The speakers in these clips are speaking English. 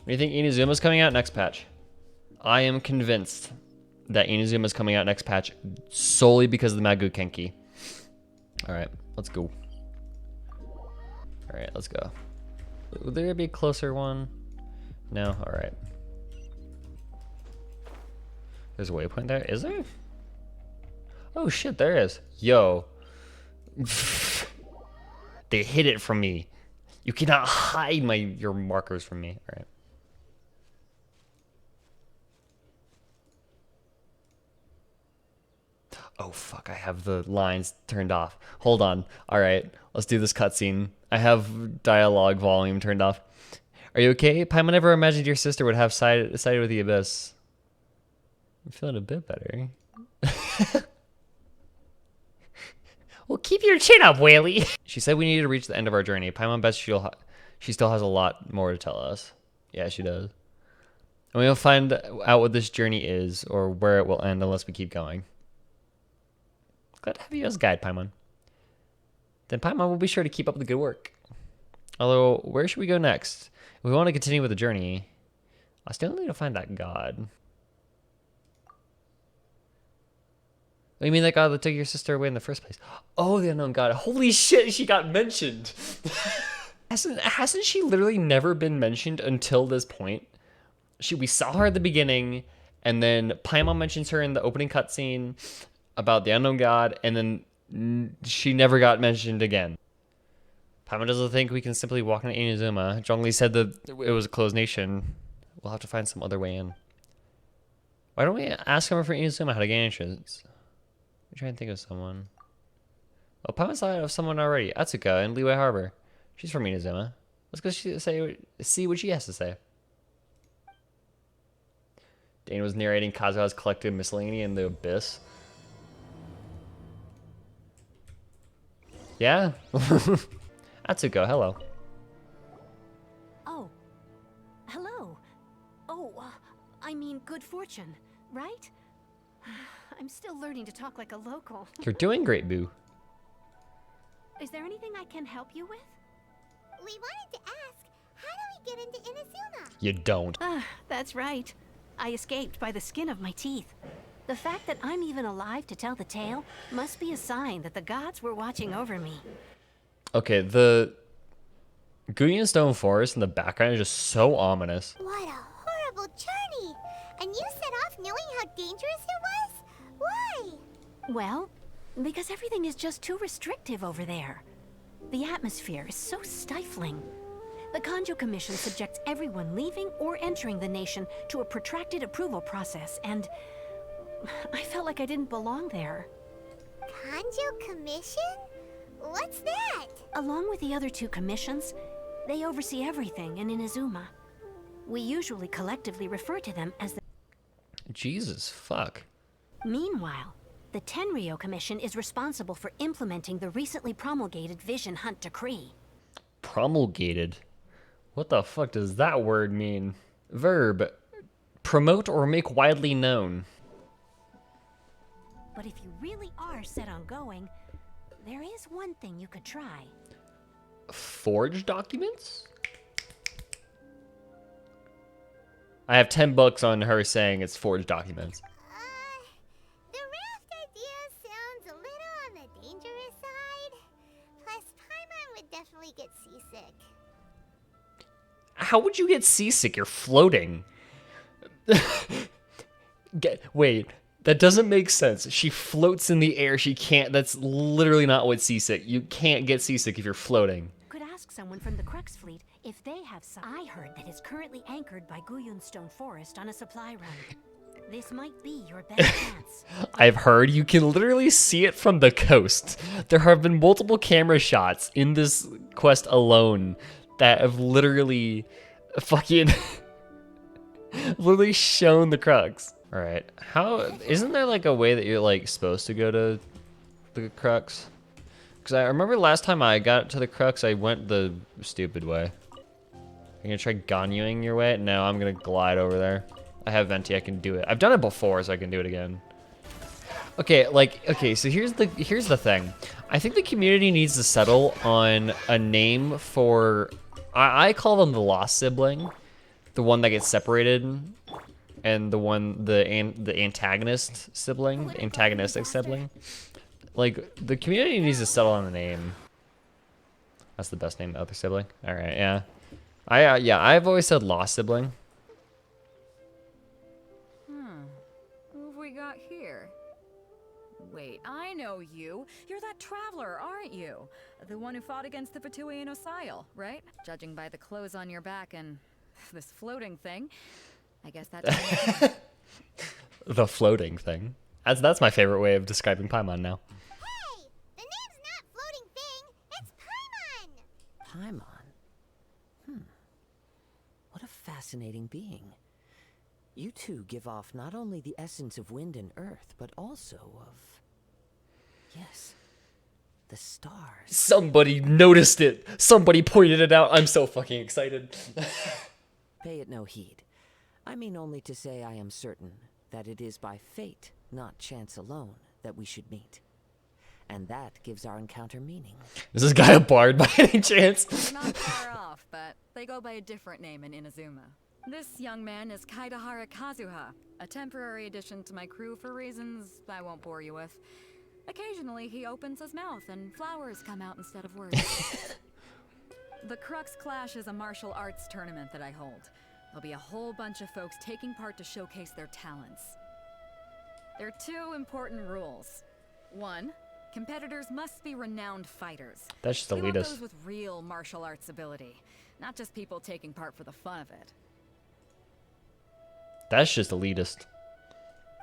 Do you think Inazuma's coming out next patch? I am convinced that Inazuma's coming out next patch solely because of the Magu Kenki. Alright, let's go. Alright, let's go. Would there be a closer one? No? Alright. There's a waypoint there? Is there? Oh shit, there is. Yo. They hid it from me. You cannot hide your markers from me. Alright. Oh fuck, I have the lines turned off. Hold on. Alright, let's do this cutscene. I have dialogue volume turned off. Are you okay? Paimon never imagined your sister would have sided with the Abyss. I'm feeling a bit better. Well, keep your chin up, Whaley. She said we needed to reach the end of our journey. Paimon bets she still has a lot more to tell us. Yeah, she does. And we'll find out what this journey is or where it will end unless we keep going. Glad to have you as a guide, Paimon. Then Paimon will be sure to keep up the good work. Although, where should we go next? If we want to continue with the journey, I still need to find that god. You mean that god that took your sister away in the first place? Oh, the unknown god. Holy shit, she got mentioned. Hasn't she literally never been mentioned until this point? We saw her at the beginning, and then Paimon mentions her in the opening cutscene about the unknown god, and then she never got mentioned again. Paimon doesn't think we can simply walk into Inazuma. Zhongli said that it was a closed nation. We'll have to find some other way in. Why don't we ask him for Inazuma how to gain entrance? I'm trying to think of someone. Oh, Paimon's thought of someone already. Atsuka in Liyue Harbor. She's from Inazuma. Let's go see what she has to say. Dane was narrating Kazuha's collected miscellany in the Abyss. Yeah? Atsuko, hello. Oh. Hello. Oh, I mean good fortune, right? I'm still learning to talk like a local. You're doing great, Boo. Is there anything I can help you with? We wanted to ask, how do we get into Inazuma? You don't. That's right. I escaped by the skin of my teeth. The fact that I'm even alive to tell the tale must be a sign that the gods were watching over me. Okay, the Guyan Stone Forest in the background is just so ominous. What a horrible journey! And you set off knowing how dangerous it was? Why? Well, because everything is just too restrictive over there. The atmosphere is so stifling. The Kanjo Commission subjects everyone leaving or entering the nation to a protracted approval process, and I felt like I didn't belong there. Kanjo Commission? What's that? Along with the other two commissions, they oversee everything in Inazuma. We usually collectively refer to them as the... Jesus, fuck. Meanwhile, the Tenryo Commission is responsible for implementing the recently promulgated Vision Hunt Decree. Promulgated? What the fuck does that word mean? Verb. Promote or make widely known. But if you really are set on going, there is one thing you could try. Forged documents? I have 10 books on her saying it's forged documents. The raft idea sounds a little on the dangerous side. Plus, Paimon would definitely get seasick. How would you get seasick? You're floating. Wait, that doesn't make sense. She floats in the air. She can't. That's literally not what seasick. You can't get seasick if you're floating. Could ask someone from the Crux fleet if they have some. I heard that it's currently anchored by Guyun Stone Forest on a supply run. This might be your best chance. I've heard you can literally see it from the coast. There have been multiple camera shots in this quest alone that have literally fucking literally shown the Crux. All right, isn't there like a way that you're like supposed to go to the Crux? Because I remember last time I got to the Crux, I went the stupid way. I'm gonna try Ganyuing your way. No, I'm gonna glide over there. I have Venti, I can do it. I've done it before, so I can do it again. Okay, so here's the thing. I think the community needs to settle on a name for, I call them the lost sibling, the one that gets separated, and the antagonistic sibling. Like, the community needs to settle on a name. That's the best name, the other sibling. All right, yeah. I've always said lost sibling. Who have we got here? Wait, I know you. You're that traveler, aren't you? The one who fought against the Fatui and Osile, right? Judging by the clothes on your back and this floating thing, I guess that's The floating thing. That's my favorite way of describing Paimon now. Hey! The name's not Floating Thing, it's Paimon! Paimon? What a fascinating being. You two give off not only the essence of wind and earth, but also of... yes, the stars. Somebody noticed it. Somebody pointed it out. I'm so fucking excited. Pay it no heed. I mean only to say I am certain that it is by fate, not chance alone, that we should meet. And that gives our encounter meaning. Is this guy a bard by any chance? They're not far off, but they go by a different name in Inazuma. This young man is Kaedehara Kazuha, a temporary addition to my crew for reasons I won't bore you with. Occasionally, he opens his mouth and flowers come out instead of words. The Crux Clash is a martial arts tournament that I hold. There'll be a whole bunch of folks taking part to showcase their talents. There are 2 important rules. 1, competitors must be renowned fighters. That's just We want elitist. those with real martial arts ability, not just people taking part for the fun of it. That's just elitist.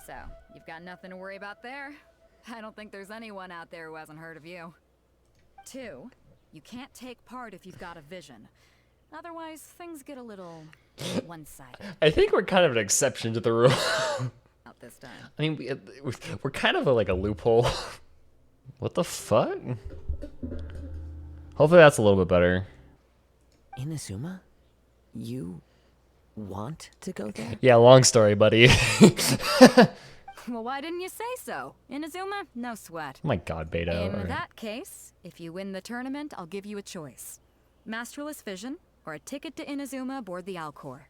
So, you've got nothing to worry about there. I don't think there's anyone out there who hasn't heard of you. 2, you can't take part if you've got a vision. Otherwise, things get a little one-sided. I think we're kind of an exception to the rule. Out this time. I mean, we're kind of like a loophole. What the fuck? Hopefully that's a little bit better. Inazuma? You want to go there? Yeah, long story, buddy. Well, why didn't you say so? Inazuma, no sweat. Oh my god, Beta. In Alright. that case, if you win the tournament, I'll give you a choice. Masterless Vision, or a ticket to Inazuma aboard the Alcor.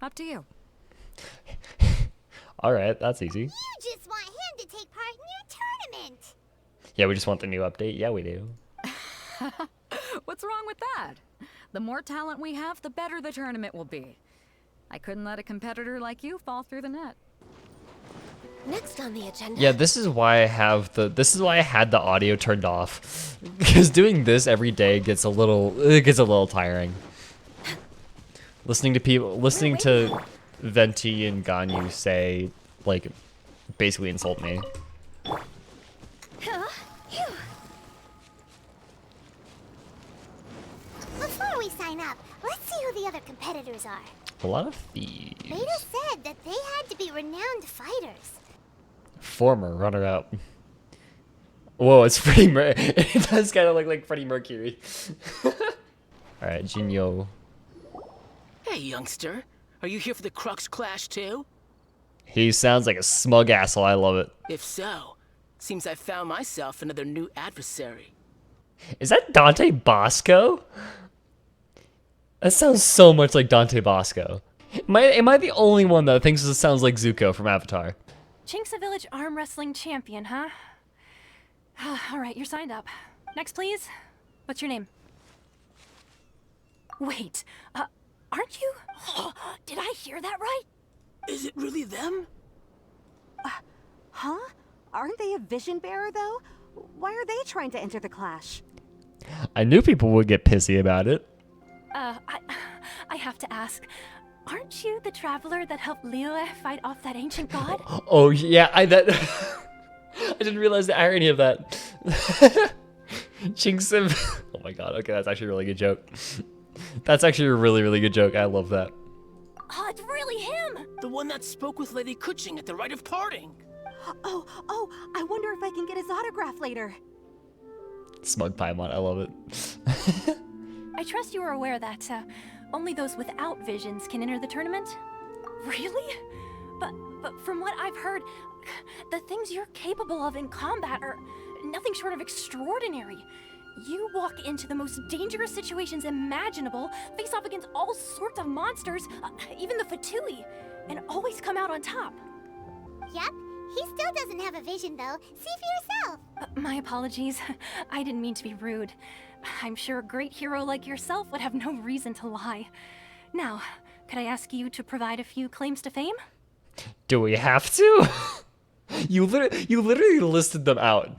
Up to you. Alright, that's easy. You just want him to take part in your tournament! Yeah, we just want the new update. Yeah, we do. What's wrong with that? The more talent we have, the better the tournament will be. I couldn't let a competitor like you fall through the net. Next on the agenda. Yeah, this is why I had the audio turned off. Because doing this every day gets a little tiring. Listening to Venti and Ganyu say, like, basically insult me. Before we sign up, let's see who the other competitors are. A lot of thieves. Beta said that they had to be renowned fighters. Former runner-up. Whoa, it's Freddie Mercury. It does kind of look like Freddie Mercury. Alright, Jinyo. Hey, youngster. Are you here for the Crux Clash too? He sounds like a smug asshole. I love it. If so, seems I found myself another new adversary. Is that Dante Bosco? That sounds so much like Dante Bosco. Am I the only one that thinks this sounds like Zuko from Avatar? Chink's a village arm wrestling champion, huh? All right, you're signed up. Next, please. What's your name? Wait, aren't you? Did I hear that right? Is it really them? Huh? Aren't they a vision bearer, though? Why are they trying to enter the clash? I knew people would get pissy about it. I have to ask. Aren't you the traveler that helped Liyue fight off that ancient god? Oh yeah, I didn't realize the irony of that. Chinksim. Oh my god. Okay, that's actually a really good joke. That's actually a really, really good joke. I love that. Oh, it's really him! The one that spoke with Lady Kuching at the rite of parting. Oh, I wonder if I can get his autograph later. Smug Paimon. I love it. I trust you are aware that only those without visions can enter the tournament. Really? But from what I've heard, the things you're capable of in combat are nothing short of extraordinary. You walk into the most dangerous situations imaginable, face off against all sorts of monsters, even the Fatui, and always come out on top. Yep, he still doesn't have a vision though. See for yourself. My apologies. I didn't mean to be rude. I'm sure a great hero like yourself would have no reason to lie. Now, could I ask you to provide a few claims to fame? Do we have to? You literally listed them out.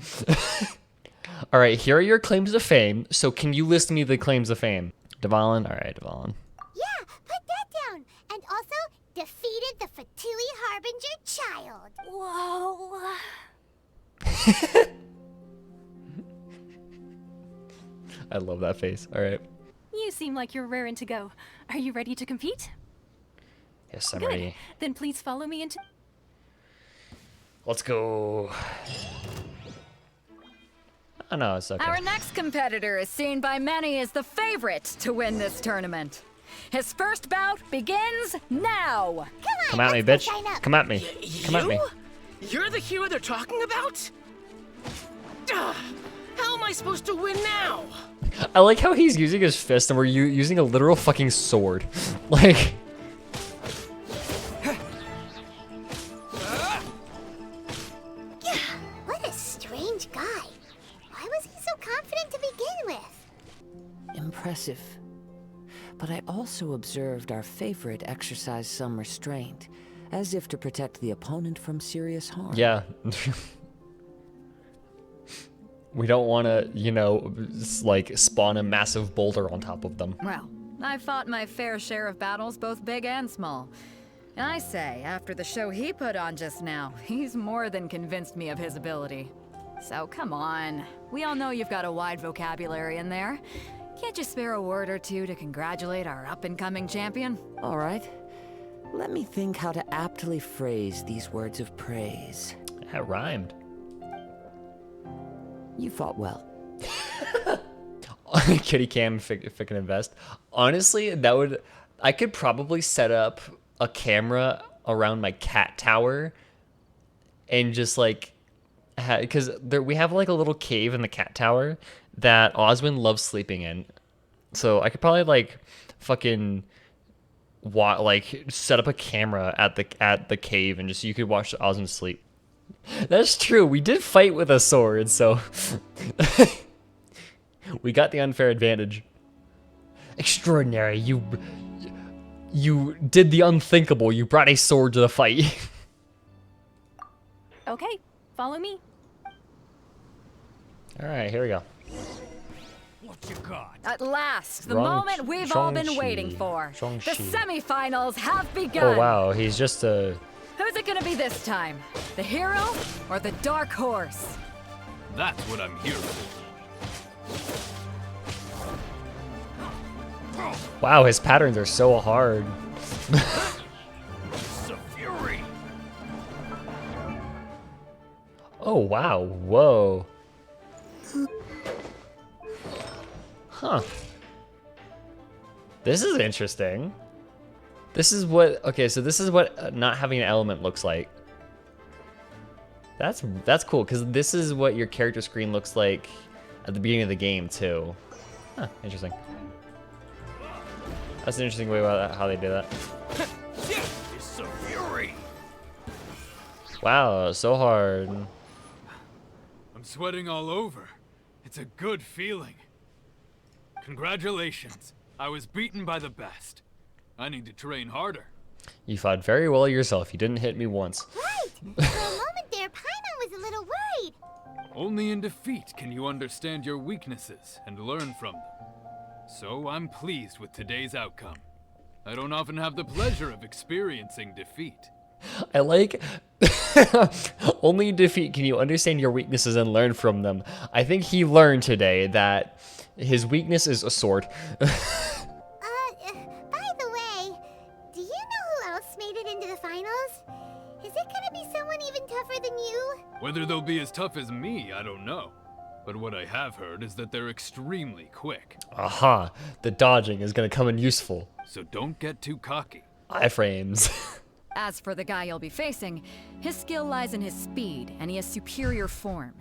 All right, here are your claims to fame. So can you list me the claims to fame? Dvalin? All right, Dvalin. Yeah, put that down. And also, defeated the Fatui Harbinger child. Whoa. I love that face. All right. You seem like you're raring to go. Are you ready to compete? Yes, I'm Good. ready. Then please follow me into... Let's go. Oh, no, it's okay. Our next competitor is seen by many as the favorite to win this tournament. His first bout begins now. Come at me, bitch. Come at me. Come at me. You're the hero they're talking about? How am I supposed to win now? I like how he's using his fist and we're using a literal fucking sword. Like... What a strange guy. Why was he so confident to begin with? Impressive. But I also observed our favorite exercise some restraint, as if to protect the opponent from serious harm. Yeah. We don't want to, you know, like spawn a massive boulder on top of them. Well, I've fought my fair share of battles, both big and small. And I say, after the show he put on just now, he's more than convinced me of his ability. So come on, we all know you've got a wide vocabulary in there. Can't you spare a word or two to congratulate our up-and-coming champion? All right. Let me think how to aptly phrase these words of praise. That rhymed. You fought well. Kitty cam if it can invest. Honestly, I could probably set up a camera around my cat tower and just like, because we have like a little cave in the cat tower that Oswin loves sleeping in. So I could probably like fucking set up a camera at the cave and just you could watch Oswin sleep. That's true. We did fight with a sword, so we got the unfair advantage. Extraordinary. You did the unthinkable. You brought a sword to the fight. Okay, follow me. All right, here we go. What you got? At last, the moment we've all been waiting for. The semi-finals have begun. Oh wow, he's just a... Who's it gonna be this time? The hero or the dark horse? That's what I'm here for. Wow, his patterns are so hard. It's a fury. Oh wow, whoa. Huh. This is interesting. This is what, okay, so this is what not having an element looks like. That's cool, because this is what your character screen looks like at the beginning of the game, too. Huh, interesting. That's an interesting way about how they do that. It's a fury. Wow, so hard. I'm sweating all over. It's a good feeling. Congratulations. I was beaten by the best. I need to train harder. You fought very well yourself. You didn't hit me once. Right! For a moment there, Paimon was a little worried. Only in defeat can you understand your weaknesses and learn from them. So I'm pleased with today's outcome. I don't often have the pleasure of experiencing defeat. I like, only in defeat can you understand your weaknesses and learn from them. I think he learned today that his weakness is a sword. By the way, do you know who else made it into the finals? Is it gonna be someone even tougher than you? Whether they'll be as tough as me, I don't know. But what I have heard is that they're extremely quick. Aha, the dodging is gonna come in useful. So don't get too cocky. Iframes. As for the guy you'll be facing, his skill lies in his speed, and he has superior form.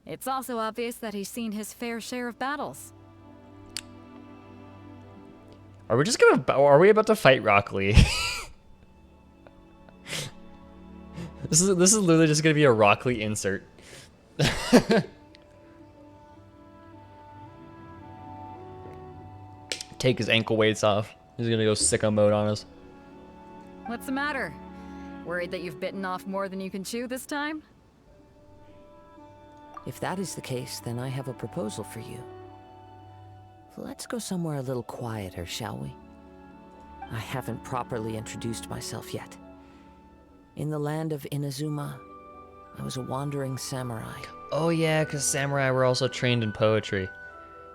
It's also obvious that he's seen his fair share of battles. Are we just gonna? Are we about to fight Rock Lee? This is literally just gonna be a Rock Lee insert. Take his ankle weights off. He's gonna go sicko mode on us. What's the matter? Worried that you've bitten off more than you can chew this time? If that is the case, then I have a proposal for you. Let's go somewhere a little quieter, shall we? I haven't properly introduced myself yet. In the land of Inazuma, I was a wandering samurai. Oh yeah, because samurai were also trained in poetry.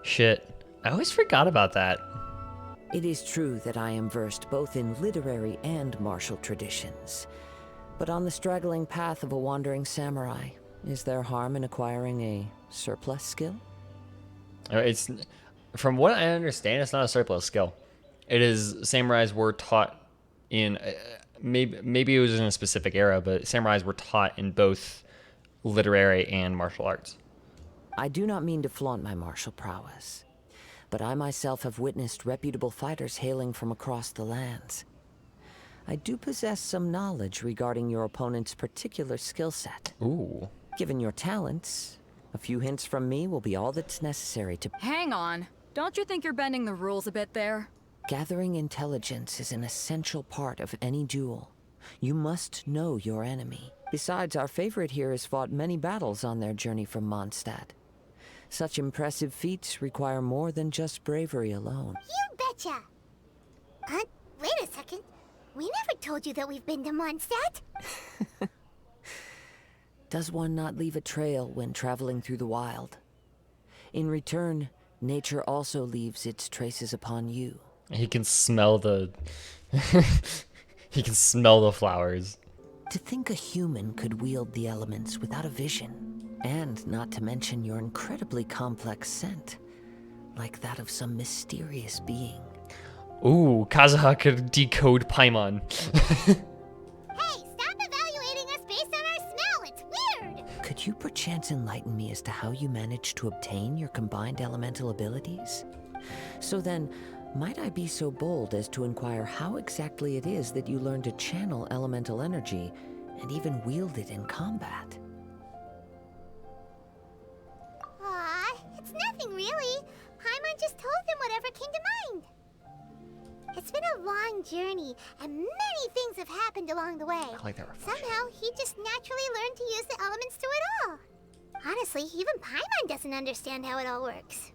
Shit. I always forgot about that. It is true that I am versed both in literary and martial traditions. But on the straggling path of a wandering samurai, is there harm in acquiring a surplus skill? It's, from what I understand, it's not a surplus skill. It is, samurais were taught in, maybe it was in a specific era, but samurais were taught in both literary and martial arts. I do not mean to flaunt my martial prowess, but I myself have witnessed reputable fighters hailing from across the lands. I do possess some knowledge regarding your opponent's particular skill set. Ooh. Given your talents, a few hints from me will be all that's necessary to... Hang on. Don't you think you're bending the rules a bit there? Gathering intelligence is an essential part of any duel. You must know your enemy. Besides, our favorite here has fought many battles on their journey from Mondstadt. Such impressive feats require more than just bravery alone. You betcha! Wait a second. We never told you that we've been to Mondstadt. Does one not leave a trail when traveling through the wild? In return, nature also leaves its traces upon you. He can smell the... he can smell the flowers. To think a human could wield the elements without a vision, and not to mention your incredibly complex scent, like that of some mysterious being. Ooh, Kazuha could decode Paimon. Hey, stop evaluating us based on our smell. It's weird. Could you perchance enlighten me as to how you managed to obtain your combined elemental abilities? So then, might I be so bold as to inquire how exactly it is that you learned to channel elemental energy and even wield it in combat? Aw, it's nothing really. Paimon just told him whatever came to mind. It's been a long journey, and many things have happened along the way. I like that reflection. Somehow, he just naturally learned to use the elements through it all. Honestly, even Paimon doesn't understand how it all works.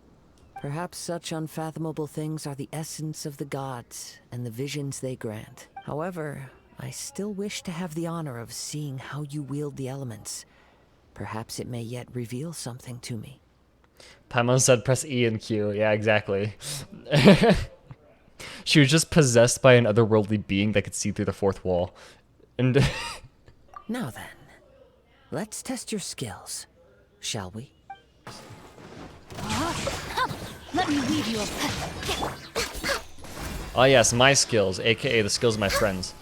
Perhaps such unfathomable things are the essence of the gods and the visions they grant. However, I still wish to have the honor of seeing how you wield the elements. Perhaps it may yet reveal something to me. Paimon said press E and Q. Yeah, exactly. She was just possessed by an otherworldly being that could see through the fourth wall. And now then, let's test your skills, shall we? Let me weave you a... oh yes, my skills, aka the skills of my friends.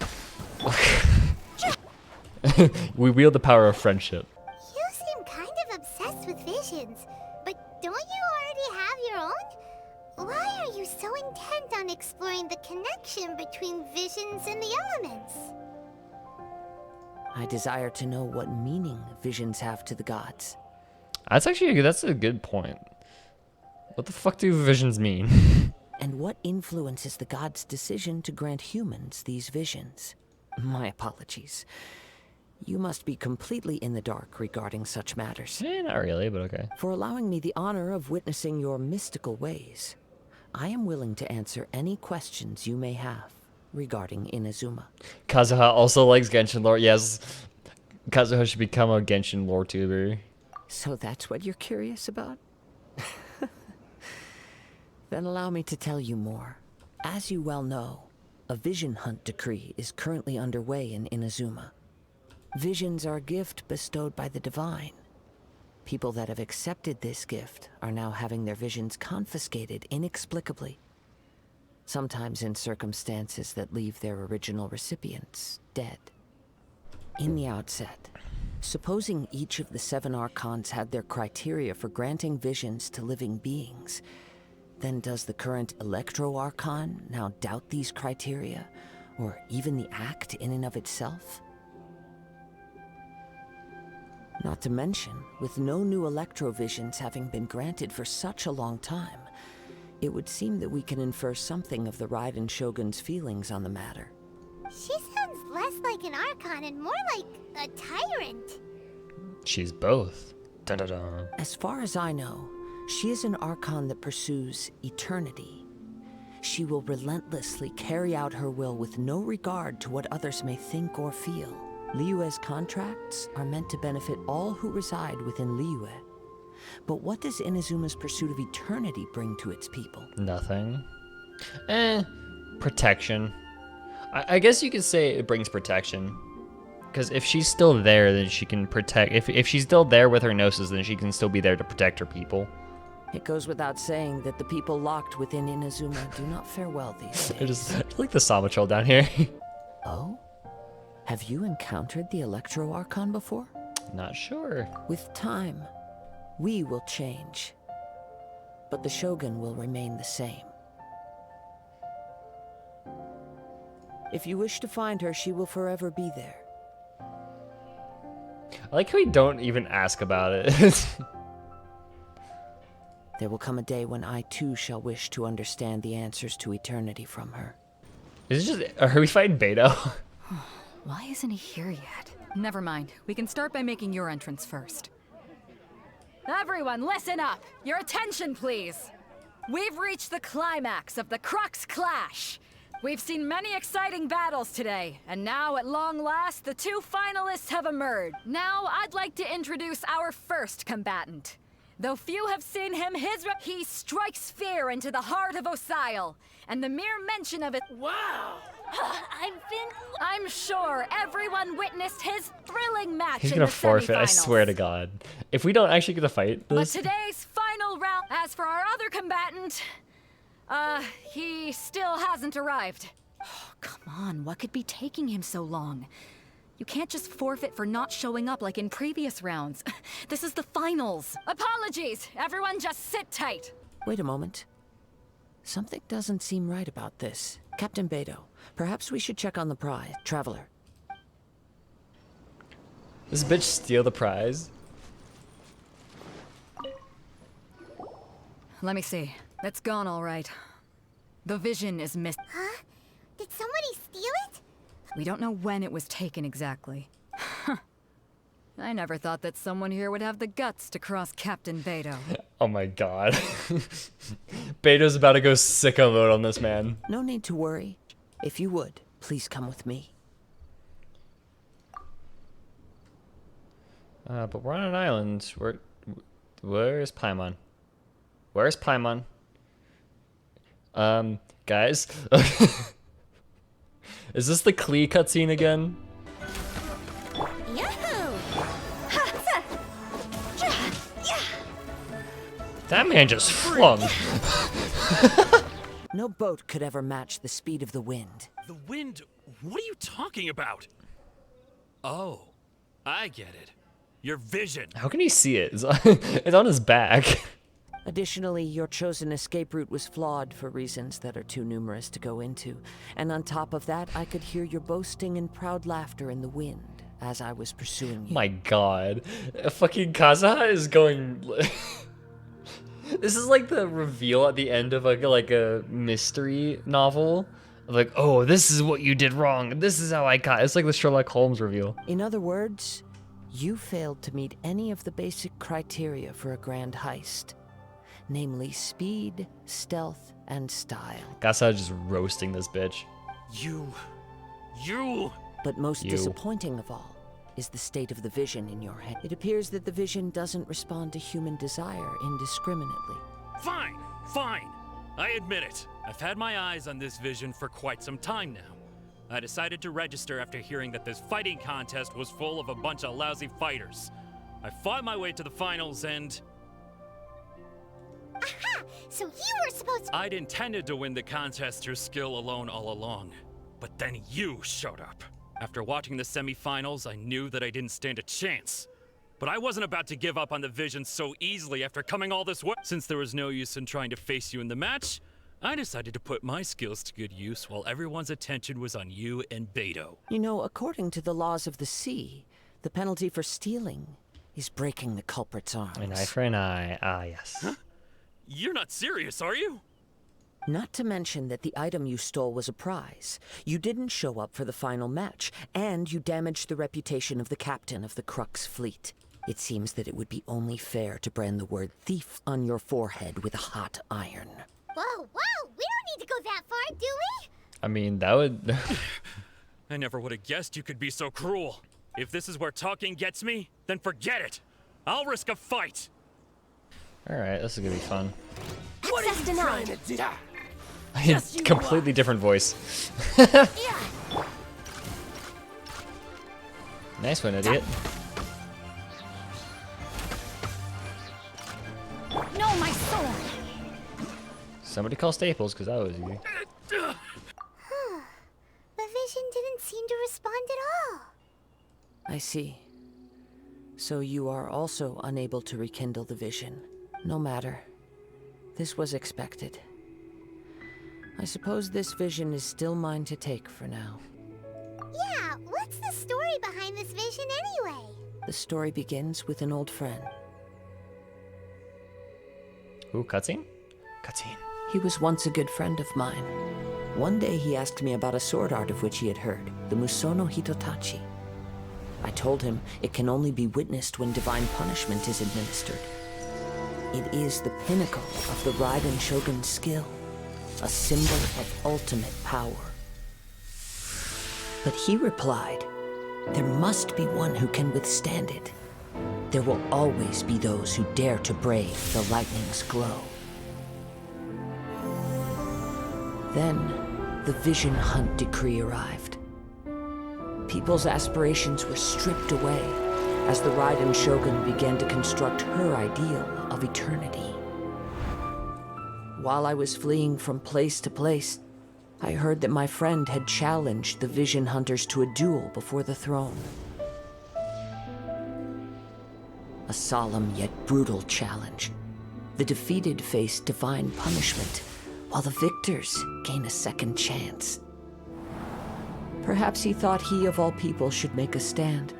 We wield the power of friendship. You seem kind of obsessed with visions, but don't you already have your own? Why are you so intent on exploring the connection between visions and the elements? I desire to know what meaning visions have to the gods. That's actually that's a good point. What the fuck do visions mean? And what influences the gods' decision to grant humans these visions? My apologies. You must be completely in the dark regarding such matters. Not really, but okay. For allowing me the honor of witnessing your mystical ways, I am willing to answer any questions you may have regarding Inazuma. Kazuha also likes Genshin lore. Yes, Kazuha should become a Genshin lore tuber. So that's what you're curious about? Then allow me to tell you more. As you well know, a vision hunt decree is currently underway in Inazuma. Visions are a gift bestowed by the divine. People that have accepted this gift are now having their visions confiscated inexplicably, sometimes in circumstances that leave their original recipients dead. In the outset, Supposing each of the 7 Archons had their criteria for granting visions to living beings, then does the current Electro Archon now doubt these criteria, or even the act in and of itself? Not to mention, with no new Electrovisions having been granted for such a long time, it would seem that we can infer something of the Raiden Shogun's feelings on the matter. She sounds less like an Archon and more like a tyrant. She's both. Dun dun dun. As far as I know, she is an Archon that pursues eternity. She will relentlessly carry out her will with no regard to what others may think or feel. Liyue's contracts are meant to benefit all who reside within Liyue. But what does Inazuma's pursuit of eternity bring to its people? Nothing. Protection. I guess you could say it brings protection. Because if she's still there, then she can protect... If she's still there with her Gnosis, then she can still be there to protect her people. It goes without saying that the people locked within Inazuma do not fare well these days. I just like the Sama troll down here. Oh? Have you encountered the Electro Archon before? Not sure. With time, we will change. But the Shogun will remain the same. If you wish to find her, she will forever be there. I like how we don't even ask about it. There will come a day when I too shall wish to understand the answers to eternity from her. Is it just... Are we fighting Beto? Why isn't he here yet? Never mind. We can start by making your entrance first. Everyone, listen up! Your attention, please! We've reached the climax of the Crux clash! We've seen many exciting battles today, and now, at long last, the 2 finalists have emerged. Now, I'd like to introduce our first combatant. Though few have seen him, he strikes fear into the heart of Osile, and the mere mention of it— Wow! I'm sure everyone witnessed his thrilling match He's in gonna the forfeit, I semifinals. swear to God. If we don't actually get to fight But this... today's final round, as for our other combatant, he still hasn't arrived. Oh, come on, what could be taking him so long? You can't just forfeit for not showing up like in previous rounds. This is the finals. Apologies, everyone just sit tight. Wait a moment. Something doesn't seem right about this. Captain Beto, perhaps we should check on the prize. Traveler. This bitch steal the prize? Let me see. It's gone all right. The vision is missing. Huh? Did somebody steal it? We don't know when it was taken exactly. I never thought that someone here would have the guts to cross Captain Beto. Oh my God. Beto's about to go sicko mode on this man. No need to worry. If you would, please come with me. But we're on an island. Where's Paimon? Where's Paimon? Guys? Is this the Klee cutscene again? That man just flung. No boat could ever match the speed of the wind. The wind? What are you talking about? Oh, I get it. Your vision. How can he see it? It's on his back. Additionally, your chosen escape route was flawed for reasons that are too numerous to go into. And on top of that, I could hear your boasting and proud laughter in the wind as I was pursuing you. My God. Fucking Kazuha is going... This is like the reveal at the end of like a mystery novel. Like, oh, this is what you did wrong. This is how I got. It's like the Sherlock Holmes reveal. In other words, you failed to meet any of the basic criteria for a grand heist. Namely speed, stealth, and style. Kazuha just roasting this bitch. You. But most disappointing of all is the state of the vision in your head. It appears that the vision doesn't respond to human desire indiscriminately. Fine. I admit it. I've had my eyes on this vision for quite some time now. I decided to register after hearing that this fighting contest was full of a bunch of lousy fighters. I fought my way to the finals and... Aha! So you were supposed to— I'd intended to win the contest through skill alone all along. But then you showed up. After watching the semifinals, I knew that I didn't stand a chance. But I wasn't about to give up on the vision so easily after coming all this way. Since there was no use in trying to face you in the match, I decided to put my skills to good use while everyone's attention was on you and Beto. You know, according to the laws of the sea, the penalty for stealing is breaking the culprit's arms. An eye for an eye. Ah, yes. Huh? You're not serious, are you? Not to mention that the item you stole was a prize. You didn't show up for the final match, and you damaged the reputation of the captain of the Crux fleet. It seems that it would be only fair to brand the word thief on your forehead with a hot iron. Whoa, whoa! We don't need to go that far, do we? I mean, that would... I never would have guessed you could be so cruel. If this is where talking gets me, then forget it. I'll risk a fight. Alright, this is gonna be fun. Access denied. Completely different voice. Nice one, idiot. No, my sword! Somebody call Staples, because that was easy. The vision didn't seem to respond at all. I see. So you are also unable to rekindle the vision. No matter. This was expected. I suppose this vision is still mine to take for now. Yeah, what's the story behind this vision anyway? The story begins with an old friend. Ooh, cutscene? Cutscene. He was once a good friend of mine. One day he asked me about a sword art of which he had heard, the Musono Hitotachi. I told him it can only be witnessed when divine punishment is administered. It is the pinnacle of the Raiden Shogun's skill, a symbol of ultimate power. But he replied, there must be one who can withstand it. There will always be those who dare to brave the lightning's glow. Then, the Vision Hunt decree arrived. People's aspirations were stripped away as the Raiden Shogun began to construct her ideal of eternity. While I was fleeing from place to place, I heard that my friend had challenged the Vision Hunters to a duel before the throne. A solemn yet brutal challenge. The defeated face divine punishment, while the victors gain a second chance. Perhaps he thought he of all people should make a stand.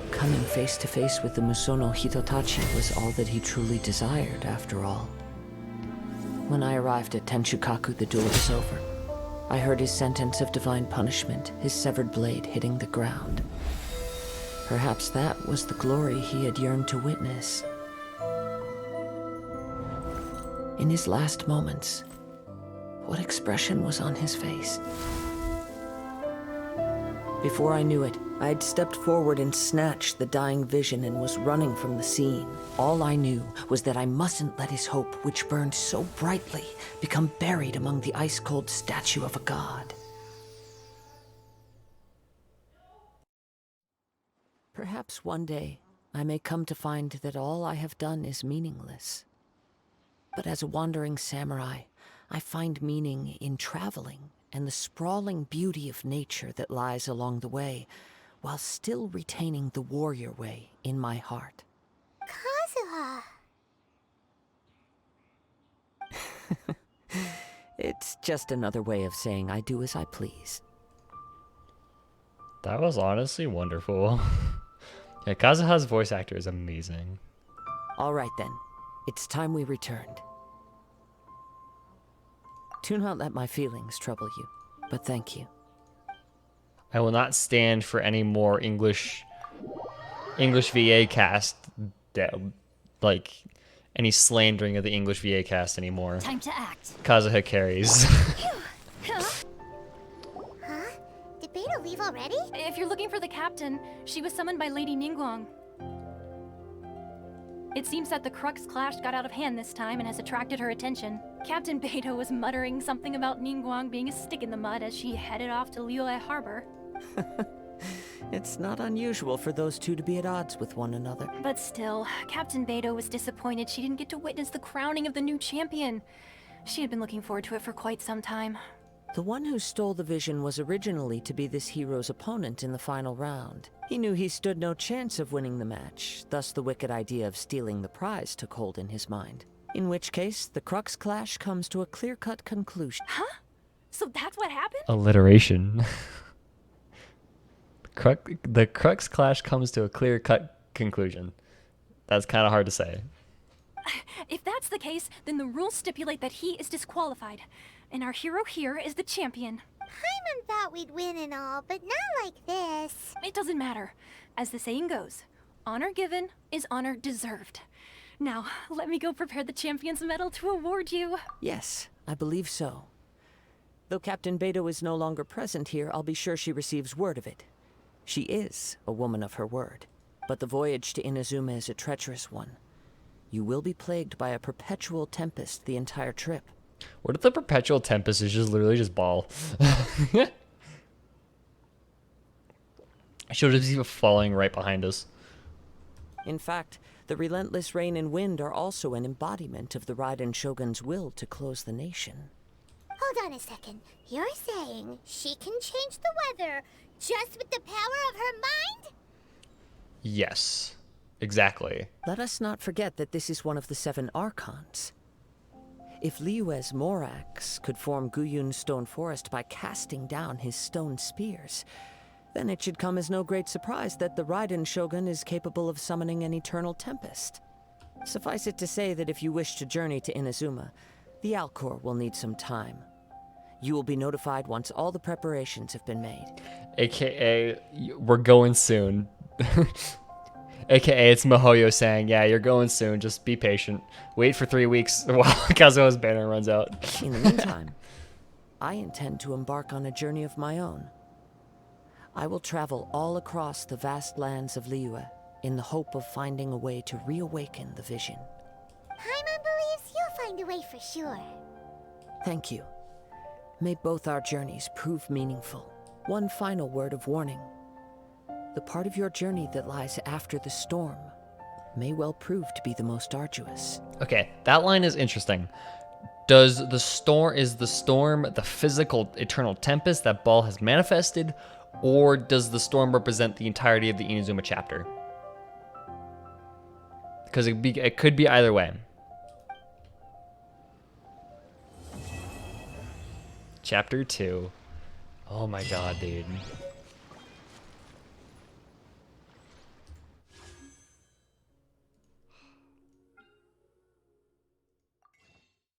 Coming face to face with the Musono Hitotachi was all that he truly desired, after all. When I arrived at Tenshukaku, the duel was over. I heard his sentence of divine punishment, his severed blade hitting the ground. Perhaps that was the glory he had yearned to witness. In his last moments, what expression was on his face? Before I knew it, I had stepped forward and snatched the dying vision and was running from the scene. All I knew was that I mustn't let his hope, which burned so brightly, become buried among the ice-cold statue of a god. Perhaps one day, I may come to find that all I have done is meaningless. But as a wandering samurai, I find meaning in traveling and the sprawling beauty of nature that lies along the way, while still retaining the warrior way in my heart. Kazuha. It's just another way of saying I do as I please. That was honestly wonderful. Yeah, Kazuha's voice actor is amazing. All right then, it's time we returned. Do not let my feelings trouble you, but thank you. I will not stand for any more English VA cast, like any slandering of the English VA cast anymore. Time to act. Kazuha carries. Huh? Did Beta leave already? If you're looking for the captain, she was summoned by Lady Ningguang. It seems that the Crux clash got out of hand this time and has attracted her attention. Captain Beto was muttering something about Ningguang being a stick in the mud as she headed off to Liyue Harbor. It's not unusual for those two to be at odds with one another. But still, Captain Beto was disappointed she didn't get to witness the crowning of the new champion. She had been looking forward to it for quite some time. The one who stole the vision was originally to be this hero's opponent in the final round. He knew he stood no chance of winning the match, thus the wicked idea of stealing the prize took hold in his mind. In which case, the Crux clash comes to a clear-cut conclusion. Huh? So that's what happened? Alliteration. The Crux clash comes to a clear-cut conclusion. That's kind of hard to say. If that's the case, then the rules stipulate that he is disqualified. And our hero here is the champion. Paimon thought we'd win and all, but not like this. It doesn't matter. As the saying goes, honor given is honor deserved. Now, let me go prepare the champion's medal to award you. Yes, I believe so. Though Captain Beidou is no longer present here, I'll be sure she receives word of it. She is a woman of her word. But the voyage to Inazuma is a treacherous one. You will be plagued by a perpetual tempest the entire trip. What if the perpetual tempest is just literally just ball? She'll just be falling right behind us. In fact, the relentless rain and wind are also an embodiment of the Raiden Shogun's will to close the nation. Hold on a second. You're saying she can change the weather just with the power of her mind? Yes, exactly. Let us not forget that this is one of the 7 Archons. If Liyue's Morax could form Guyun's stone forest by casting down his stone spears, then it should come as no great surprise that the Raiden Shogun is capable of summoning an eternal tempest. Suffice it to say that if you wish to journey to Inazuma, the Alcor will need some time. You will be notified once all the preparations have been made. AKA, we're going soon. AKA, it's Mihoyo saying, yeah, you're going soon, just be patient. Wait for 3 weeks while Kazuha's banner runs out. In the meantime, I intend to embark on a journey of my own. I will travel all across the vast lands of Liyue in the hope of finding a way to reawaken the vision. Paimon believes you'll find a way for sure. Thank you. May both our journeys prove meaningful. One final word of warning. The part of your journey that lies after the storm may well prove to be the most arduous. Okay, that line is interesting. Is the storm the physical eternal tempest that Ball has manifested, or does the storm represent the entirety of the Inazuma chapter? Because it could be either way. Chapter 2. Oh my god, dude.